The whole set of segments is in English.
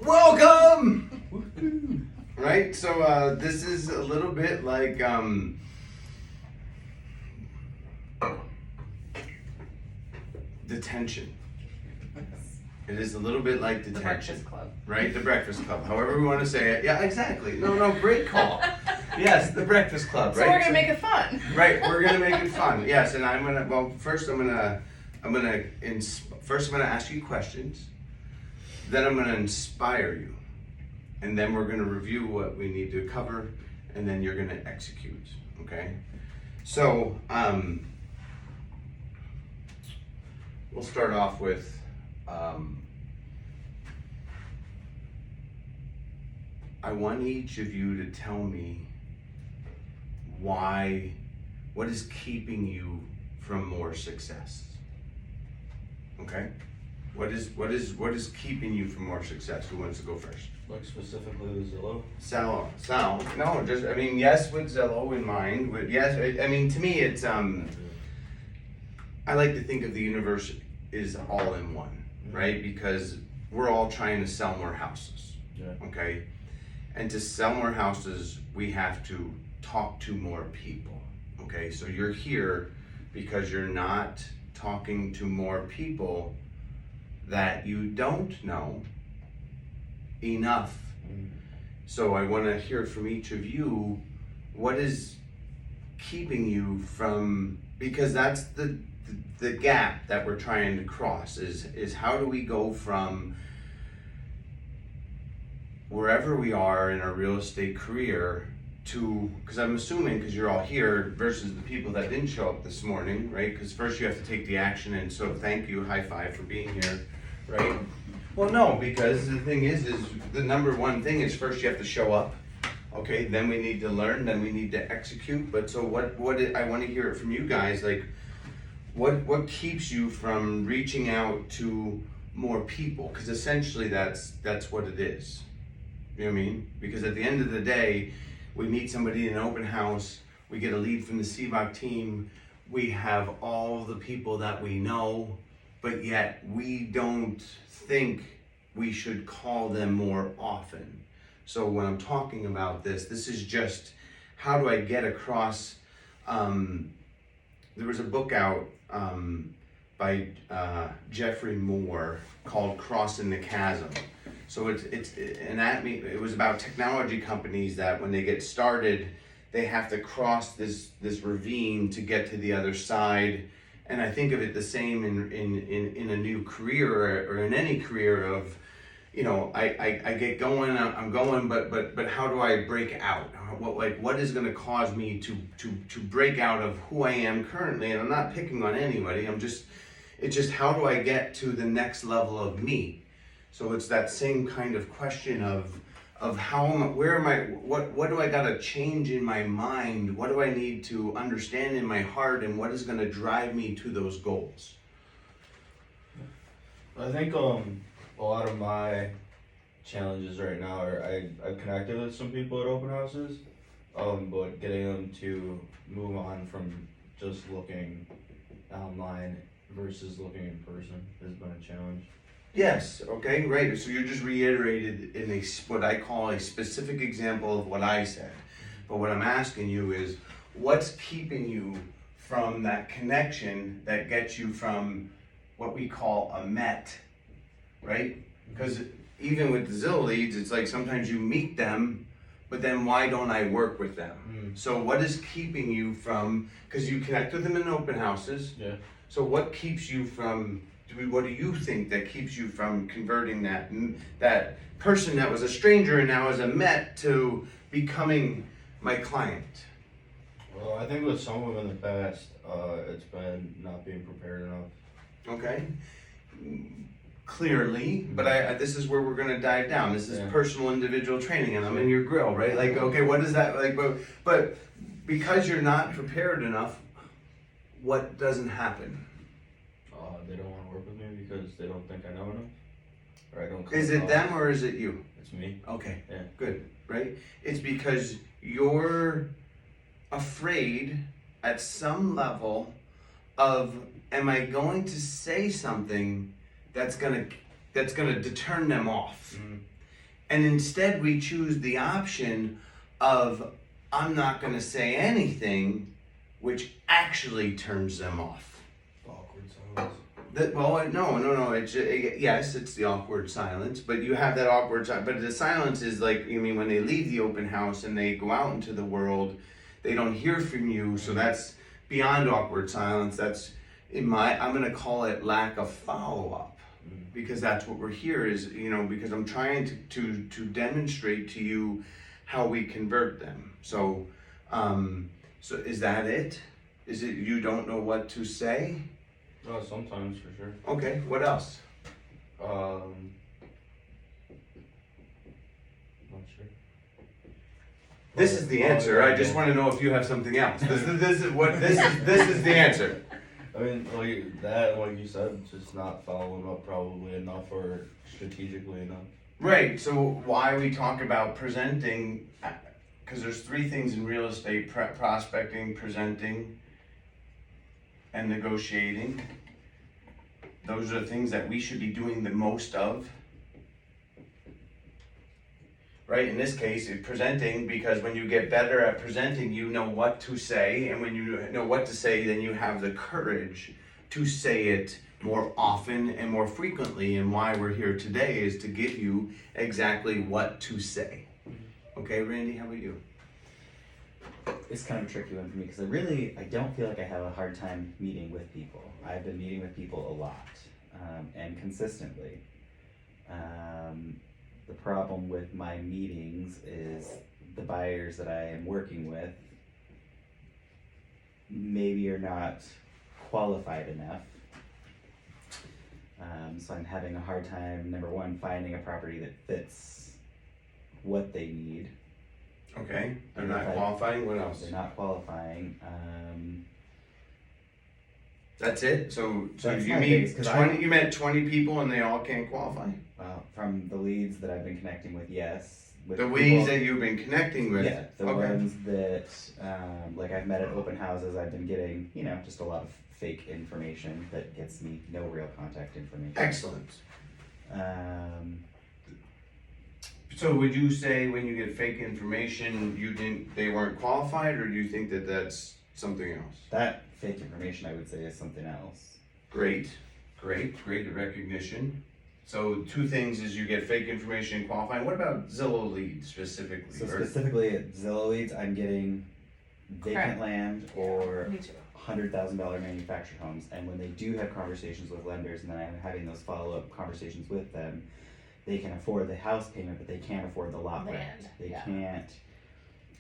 Welcome! Right, so this is a little bit like detention. It is a little bit like detention. The Breakfast Club. Right, the Breakfast Club, however we want to say it. Yeah, exactly. No, great call. Yes, the Breakfast Club, right? So we're gonna make it fun. Right, we're gonna make it fun. Yes, and I'm gonna. First I'm gonna ask you questions. Then I'm gonna inspire you, and then we're gonna review what we need to cover, and then you're gonna execute. Okay? So we'll start off with. I want each of you to tell me what is keeping you from more success? Okay? What is keeping you from more success? Who wants to go first? Like specifically the Zillow? Sal. No, just, yes, with Zillow in mind. To me it's, I like to think of the universe is all in one, right? Because we're all trying to sell more houses, okay? And to sell more houses, we have to talk to more people, okay? So you're here because you're not talking to more people that you don't know enough. So I want to hear from each of you, what is keeping you from, because that's the gap that we're trying to cross is how do we go from wherever we are in our real estate career to, because I'm assuming, because you're all here versus the people that didn't show up this morning, right? Because first you have to take the action, and so thank you, high five for being here, right? Well, no, because the thing is the number one thing is first you have to show up, okay? Then we need to learn, then we need to execute. But so what I want to hear it from you guys, like what keeps you from reaching out to more people? Because essentially that's what it is. You know what I mean? Because at the end of the day, we meet somebody in an open house, we get a lead from the CVOC team, we have all the people that we know, but yet we don't think we should call them more often. So when I'm talking about this is just, how do I get across, there was a book out by Jeffrey Moore called Crossing the Chasm. So it was about technology companies that when they get started, they have to cross this ravine to get to the other side. And I think of it the same in a new career or in any career of, I get going, I'm going, but how do I break out? What is going to cause me to break out of who I am currently? And I'm not picking on anybody. It's just how do I get to the next level of me? So it's that same kind of question of what do I gotta change in my mind? What do I need to understand in my heart, and what is gonna drive me to those goals? I think a lot of my challenges right now are I've connected with some people at open houses, but getting them to move on from just looking online versus looking in person has been a challenge. Yes, okay, great. So you just reiterated in what I call a specific example of what I said. But what I'm asking you is, what's keeping you from that connection that gets you from what we call a met, right? Because even with the Zillow leads, it's like sometimes you meet them, but then why don't I work with them? So what is keeping you from, because you connect with them in open houses, so what keeps you from, what do you think that keeps you from converting that person that was a stranger and now is a met to becoming my client? Well, I think with some of them in the past, it's been not being prepared enough. Okay. Clearly, but this is where we're going to dive down. This is personal individual training, and I'm in your grill, right? Like, okay, what is that like? But because you're not prepared enough, what doesn't happen? They don't want to work with me because they don't think I know enough, or I don't. Is it them or is it you? It's me. Okay. Yeah. Good. Right. It's because you're afraid at some level of, am I going to say something that's gonna turn them off? And instead we choose the option of, I'm not gonna say anything, which actually turns them off. Awkward silence. Yes, it's the awkward silence, but you have that awkward silence. But the silence is like, you mean when they leave the open house and they go out into the world, they don't hear from you. So that's beyond awkward silence. That's I'm gonna call it lack of follow up, because that's what we're here is, because I'm trying to demonstrate to you how we convert them. So, so is that it? Is it you don't know what to say? No, sometimes for sure. Okay, what else? Not sure. This is the answer. I just want to know if you have something else. This is the answer. I mean, like you said, just not following up probably enough or strategically enough. Right. So why we talk about presenting? Because there's three things in real estate: prospecting, presenting, and negotiating. Those are the things that we should be doing the most of. Right, in this case, it's presenting, because when you get better at presenting, you know what to say, and when you know what to say, then you have the courage to say it more often and more frequently. And why we're here today is to give you exactly what to say. Okay, Randy, how about you? It's kind of a tricky one for me because I don't feel like I have a hard time meeting with people. I've been meeting with people a lot, and consistently. The problem with my meetings is the buyers that I am working with maybe are not qualified enough. So I'm having a hard time, number one, finding a property that fits what they need. Okay, they're And not if I- qualifying. What else? They're not qualifying. That's it. So That's you my meet biggest, 'cause 20. You met 20 people and they all can't qualify. From the leads that I've been connecting with, yes. With The people- weeds that you've been connecting with. Yeah, the Okay. ones that, like I've met at open houses, I've been getting, just a lot of fake information that gets me no real contact information. Excellent. Um, So would you say when you get fake information, they weren't qualified, or do you think that that's something else? that fake information, I would say, is something else. Great recognition. So two things is you get fake information and qualifying. What about Zillow leads specifically? So Or- specifically at Zillow leads, I'm getting vacant Crap. land or Me too. $100,000 manufactured homes, and when they do have conversations with lenders, and then I'm having those follow-up conversations with them, they can afford the house payment, but they can't afford the lot rent. Land, They yeah. can't.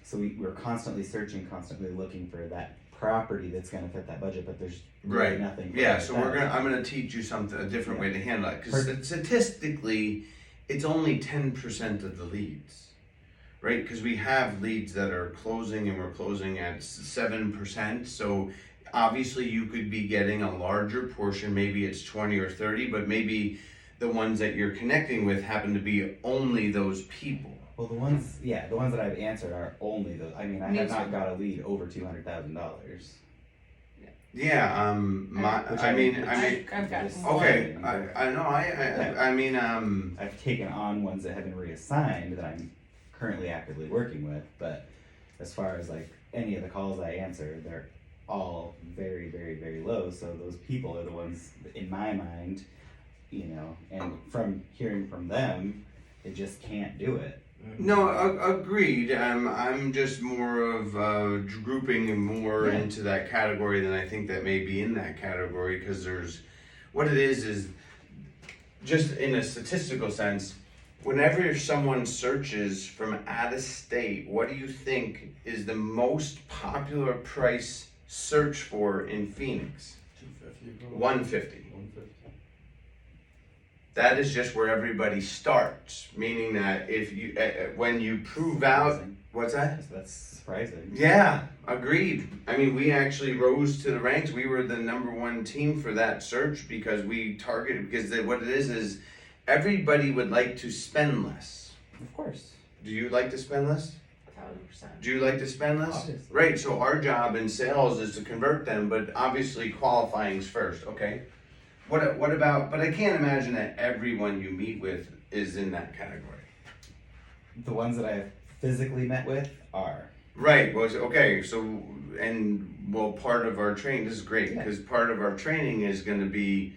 So we're constantly searching, constantly looking for that property that's going to fit that budget, but there's really Right. nothing. for Yeah, that. so I'm gonna teach you a different way to handle it, because Perfect. statistically, it's only 10% of the leads, right? Because we have leads that are closing, and we're closing at 7%. So obviously, you could be getting a larger portion. Maybe it's 20 or 30, but maybe the ones that you're connecting with happen to be only those people. Well, the ones that I've answered are only those. I mean, I Me have not too. got a lead over $200,000. Yeah, Which I've gotten okay, one. I know, I mean, I've taken on ones that have been reassigned that I'm currently actively working with, but as far as like any of the calls I answer, they're all very, very, very low. So those people are the ones in my mind, and from hearing from them, they just can't do it. no, agreed. I'm just more of grouping more Yeah. into that category than I think that may be in that category, because what it is just in a statistical sense, whenever someone searches from out of state, what do you think is the most popular price search for in Phoenix? 250. 150. 150. That is just where everybody starts, meaning that if you when you prove out, Surprising. what's that? That's surprising. Yeah, agreed. I mean, we actually rose to the ranks. We were the #1 team for that search because we targeted, what it is everybody would like to spend less. Of course. Do you like to spend less? 1000%. Do you like to spend less? Obviously. Right, so our job in sales is to convert them, but obviously qualifying's first, okay? What about, but I can't imagine that everyone you meet with is in that category. The ones that I have physically met with are. Right, well, okay, so, and, well, part of our training, this is great, Yeah. because part of our training is gonna be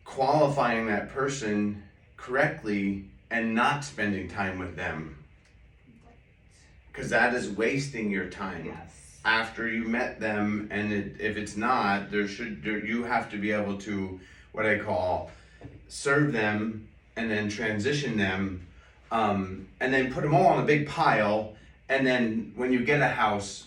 qualifying that person correctly and not spending time with them. Cause that is wasting your time. Yes. After you met them, and if it's not, you have to be able to, what I call, serve them and then transition them, and then put them all on a big pile, and then when you get a house,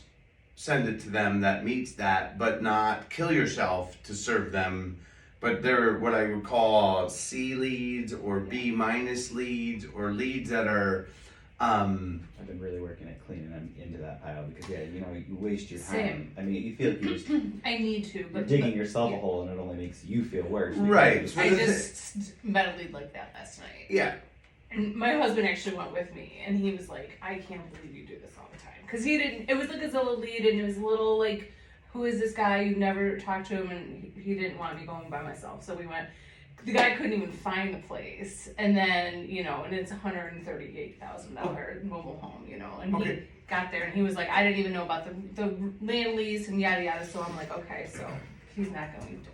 send it to them that meets that, but not kill yourself to serve them. But they're what I would call C leads or B minus leads, or leads that are, I've been really working at cleaning them into that pile because you waste your time. Same. I mean, you feel like I need to, you're but digging yourself yeah. a hole and it only makes you feel worse. Right. because- I just met a lead like that last night. yeah, And my husband actually went with me, and he was like, I can't believe you do this all the time. Because it was like a Zillow lead, and it was a little like, who is this guy? You never talked to him, and he didn't want me going by myself. So we went, the guy couldn't even find the place. And then, and it's $138,000 mobile home, and Okay. he got there, and he was like, I didn't even know about the land lease and yada yada. So I'm like, okay, so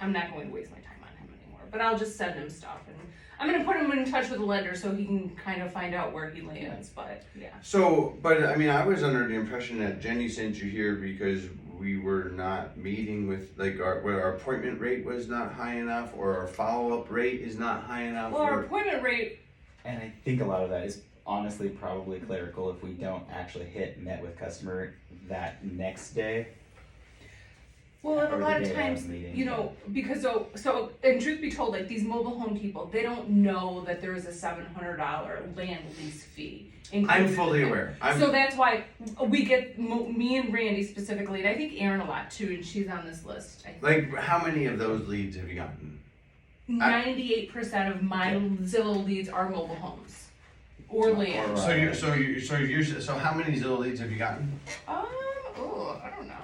I'm not going to waste my time on him anymore. But I'll just send him stuff, and I'm gonna put him in touch with a lender so he can kind of find out where he lands. But yeah, so, but I mean, I was under the impression that Jenny sent you here because we were not meeting with, like, our appointment rate was not high enough, or our follow-up rate is not high enough. well, our or- appointment rate. And I think a lot of that is honestly probably clerical if we don't actually hit met with customer that next day. Well, and a Or the lot of day times, of the meeting, because so, and truth be told, like these mobile home people, they don't know that there is a $700 land lease fee. I'm included fully in it. aware. So that's why we get me and Randy specifically, and I think Erin a lot too, and she's on this list. I think. Like, how many of those leads have you gotten? 98% of my Zillow leads are mobile homes or land. Or- So how many Zillow leads have you gotten? I don't know.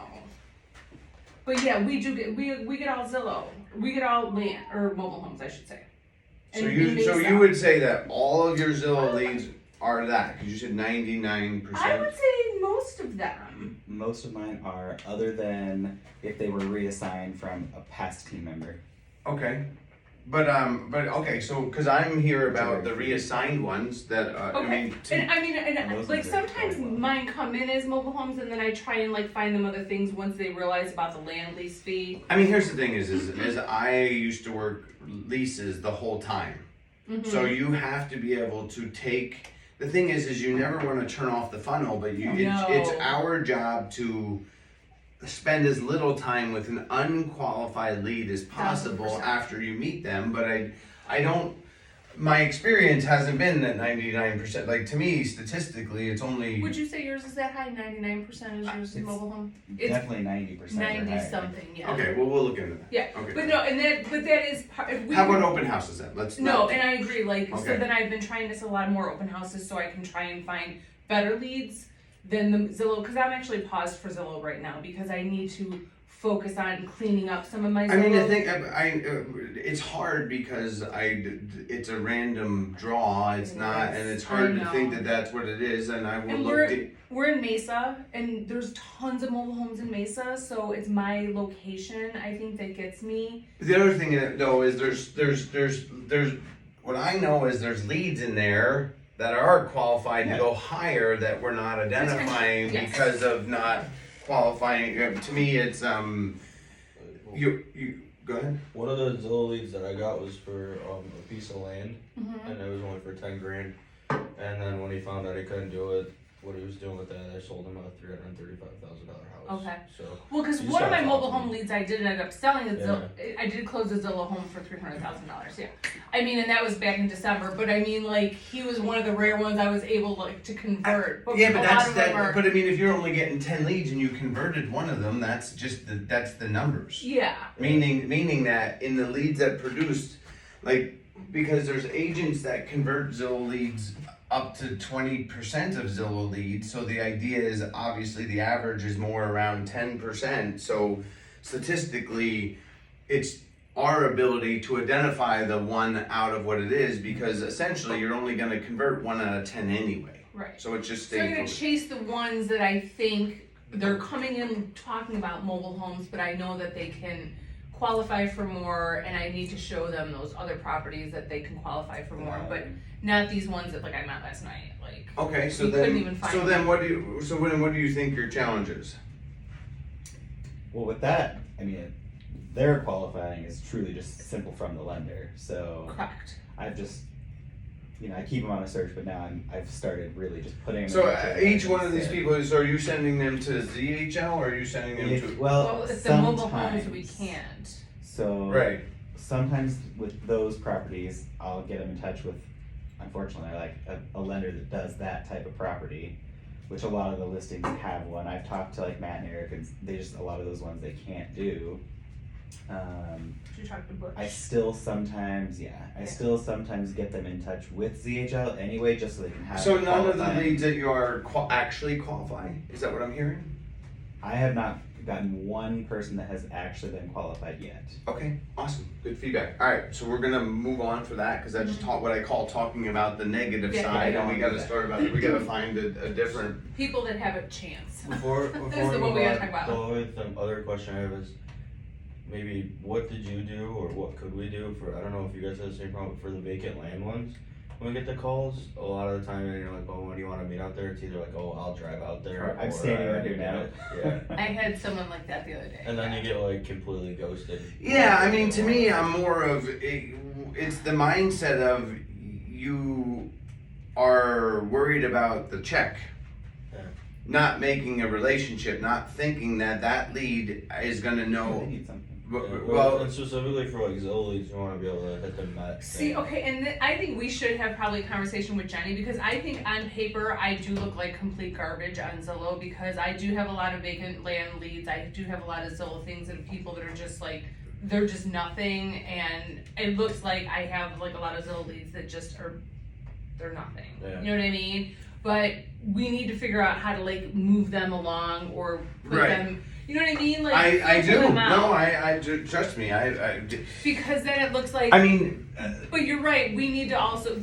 But yeah, we do get we get all Zillow. We get all land or mobile homes, I should say. So And you would say that all of your Zillow leads are that, because you said 99%. I would say most of them. Most of mine are, other than if they were reassigned from a past team member. Okay. But okay, so, because I'm here about the reassigned ones that, Okay. And Those like ones are sometimes quite well. mine come in as mobile homes, and then I try and like find them other things once they realize about the land lease fee. I mean, here's the thing is I used to work leases the whole time. Mm-hmm. So you have to be able to take, the thing is you never want to turn off the funnel, but it's No. our job to spend as little time with an unqualified lead as possible 1000%. after you meet them. But I don't, my experience hasn't been that 99%. Like, to me, statistically, it's only, Would you say yours is that high? 99% is yours is It's mobile home? It's Definitely 90% or 90 higher. something, yeah. okay, well, we'll look into that. Yeah, Okay. but no, but that is part. If we How about open houses then? Let's No, not- and I agree. Like, so Okay. then I've been trying to set a lot more open houses so I can try and find better leads than the Zillow. Because I'm actually paused for Zillow right now because I need to focus on cleaning up some of my Zillow. I mean, the thing, it's hard because it's a random draw. It's It not, is. and it's hard I to think know. that that's what it is. And I will And look. we're in Mesa, and there's tons of mobile homes in Mesa, so it's my location I think that gets me. The other thing though is there's what I know is there's leads in there that are qualified to go higher that we're not identifying Yes. because of not qualifying. To me, it's you go ahead. One of the Zillow leads that I got was for a piece of land, Mm-hmm. and it was only for 10 grand. And then when he found out he couldn't do it, what he was doing with that, I sold him a $335,000 house. Okay. So Well, because You one of start my mobile talking. home leads I did end up selling a Zillow. I did close a Zillow home for $300,000. Yeah, I mean, and that was back in December. But I mean, like, he was one of the rare ones I was able to convert. But Yeah, a but lot of them are, But I mean, if you're only getting 10 leads and you converted one of them, that's just that's the numbers. yeah. Meaning that in the leads that produced, like, because there's agents that convert Zillow leads up to 20% of Zillow leads. So the idea is obviously the average is more around 10%. So statistically, it's our ability to identify the one out of what it is, because essentially you're only going to convert 1 out of 10 anyway. Right. So it's just So I'm staying gonna focused. chase the ones that I think they're coming in talking about mobile homes, but I know that they can qualify for more, and I need to show them those other properties that they can qualify for more, but not these ones that like I met last night. Like, Okay, so we couldn't then, even find so them. then what do you think your challenge is? Well, with that, I mean, their qualifying is truly just simple from the lender. So Correct. I've just, I keep them on a search, but now I've started really just putting them. So into each one of these sit. people are you sending them to ZHL or are you sending them If- to? Well, if the mobile homes, sometimes. we can't. So Right. sometimes with those properties, I'll get them in touch with, unfortunately, like a lender that does that type of property, which a lot of the listings have one. I've talked to like Matt and Eric, and they just, a lot of those ones they can't do. Did you talk to Butch? I still sometimes get them in touch with ZHL anyway, just so they can have. So it none of the qualified. leads that you are actually qualify? Is that what I'm hearing? I have not gotten one person that has actually been qualified yet. Okay, awesome, good feedback. All right, so we're gonna move on for that because that's what I call talking about the negative Yeah, side, I and we don't gotta do that. start about it. We gotta find a different. People that have a chance. Before That's we the one move we gotta on, talk about. the only other question I have is maybe what did you do or what could we do for, I don't know if you guys have the same problem, but for the vacant land ones? When we get the calls, a lot of the time, and you're like, oh, when do you wanna meet out there? It's either like, oh, I'll drive out there. I'm or standing I right here already now. did it. Yeah. I had someone like that the other day. And then you get like completely ghosted. Yeah, I mean, to me, I'm more of it's the mindset of you are worried about the check, Yeah. not making a relationship, not thinking that lead is gonna They know. need something. Yeah, Well, and specifically for like Zillow leads, you wanna be able to hit them that. See, okay, and I think we should have probably a conversation with Jenny, because I think on paper, I do look like complete garbage on Zillow, because I do have a lot of vacant land leads, I do have a lot of Zillow things and people that are just like, they're just nothing, and it looks like I have like a lot of Zillow leads that just are, they're nothing, Yeah. you know what I mean? But we need to figure out how to like move them along or put Right. them, you know what I mean? Like, I filter do. them out. No, I trust me. Because then it looks like. I mean, But you're right, we need to also,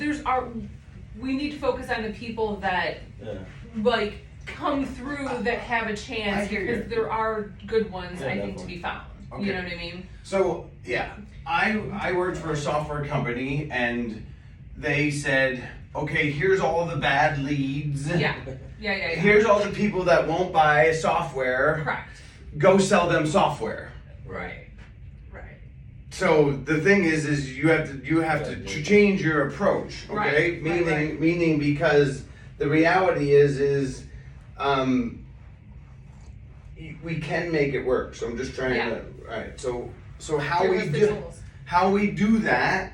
we need to focus on the people that, Yeah. like, come through that have a I chance hear here, you. because there are good ones, Yeah, I think, to definitely. be found. Okay. You know what I mean? so yeah, I worked for a software company and they said, okay, here's all the bad leads. Yeah, yeah. Here's all the people that won't buy software. Correct. Go sell them software. Right. So the thing is you have to change your approach, okay? Right. Meaning because the reality is we can make it work. So I'm just trying Yeah. to, alright, so how Give we us the do tools. how we do that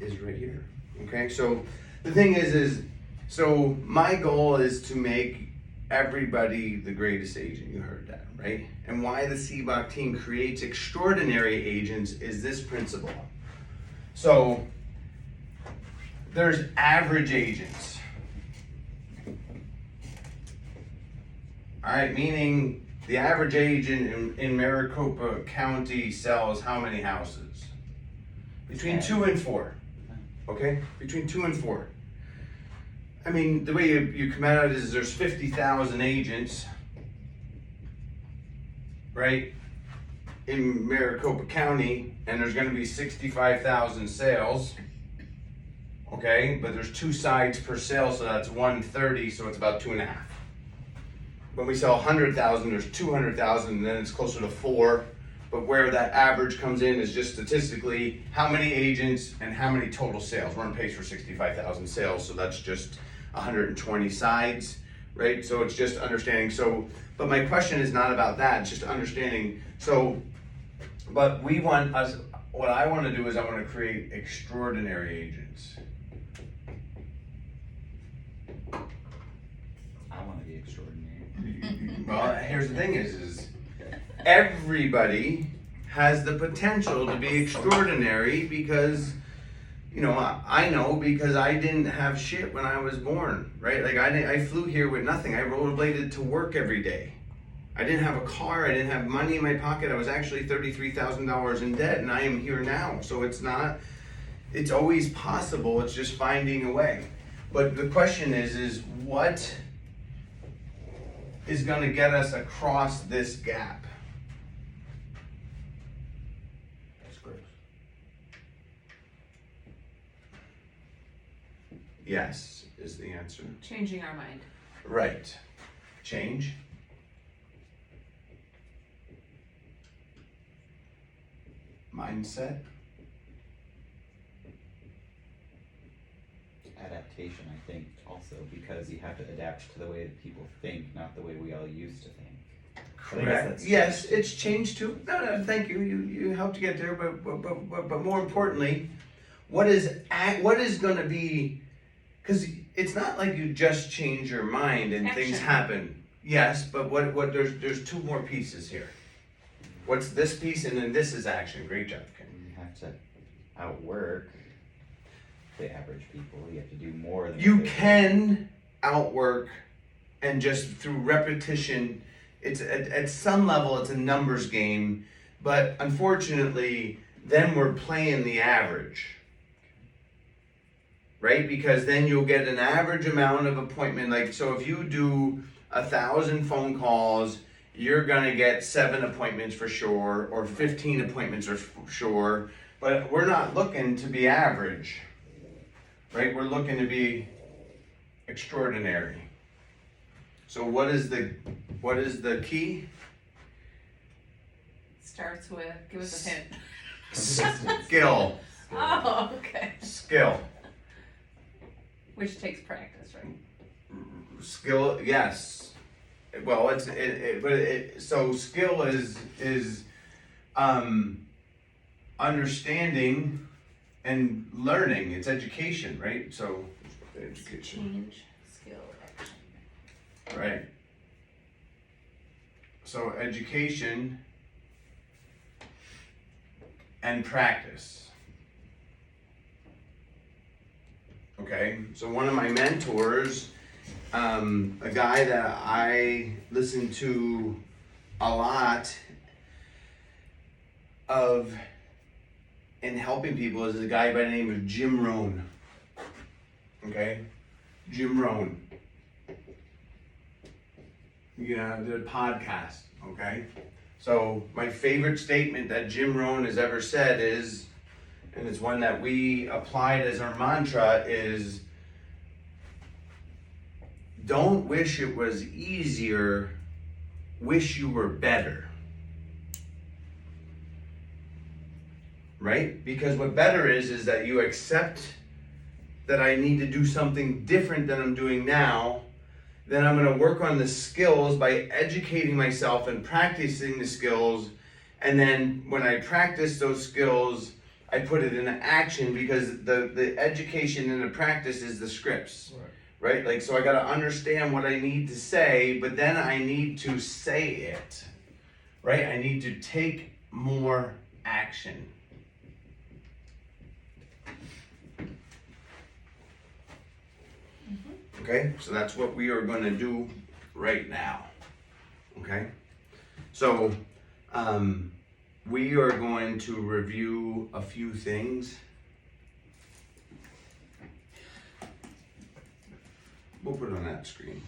is right here. Okay, so the thing is so my goal is to make everybody the greatest agent. You heard that, right? And why the CBOC team creates extraordinary agents is this principle. So there's average agents. All right, meaning the average agent in Maricopa County sells how many houses? Between 2 and 4. Okay, between 2 and 4. I mean, the way you come at it is there's 50,000 agents, right, in Maricopa County, and there's going to be 65,000 sales. Okay, but there's 2 sides per sale, so that's 130, so it's about 2.5. When we sell 100,000, there's 200,000, and then it's closer to 4. But where that average comes in is just statistically how many agents and how many total sales. We're on pace for 65,000 sales, so that's just 120 sides, right? So it's just understanding. So, but my question is not about that. It's just understanding. So, but we want us. What I want to do is I want to create extraordinary agents. I want to be extraordinary. Well, here's the thing: is everybody has the potential to be extraordinary because You know, I know because I didn't have shit when I was born, right? Like I flew here with nothing. I rollerbladed to work every day. I didn't have a car. I didn't have money in my pocket. I was actually $33,000 in debt, and I am here now. So it's always possible. It's just finding a way. But the question is what is going to get us across this gap? Scripts. Yes, is the answer. Changing our mind. Right. Change. Mindset. Adaptation, I think, also, because you have to adapt to the way that people think, not the way we all used to think. I think Correct. that's- Yes, it's changed too. No, thank you. You helped to get there, but more importantly, what is going to be? Because it's not like you just change your mind and things Action. happen. Yes, but what? There's two more pieces here. What's this piece, and then this is action. Great job, Ken. You have to outwork the average people. You have to do more than You what they do. can outwork, and just through repetition, it's at some level it's a numbers game, but unfortunately, then we're playing the average, right? Because then you'll get an average amount of appointment. Like, so if you do 1,000 phone calls, you're gonna get 7 appointments for sure, or 15 appointments for sure. But we're not looking to be average, right? We're looking to be extraordinary. So what is the key? Starts with, give us a hint. Consistency. Skill. Oh, okay. Skill. Which takes practice, right? Skill, yes. Well, so skill is understanding and learning. It's education, right? So education, Change, skill, action. right? So education and practice. Okay, so one of my mentors, a guy that I listen to a lot of in helping people is a guy by the name of Jim Rohn. Okay, Jim Rohn. Yeah, the podcast. Okay, so my favorite statement that Jim Rohn has ever said is, and it's one that we applied as our mantra, is don't wish it was easier, wish you were better. Right? Because what better is that you accept that I need to do something different than I'm doing now. Then I'm going to work on the skills by educating myself and practicing the skills. And then when I practice those skills, I put it into action, because the education and the practice is the scripts. Right? Like, so I got to understand what I need to say, but then I need to say it. Right? I need to take more action. Okay, so that's what we are going to do right now. Okay, so we are going to review a few things. We'll put it on that screen.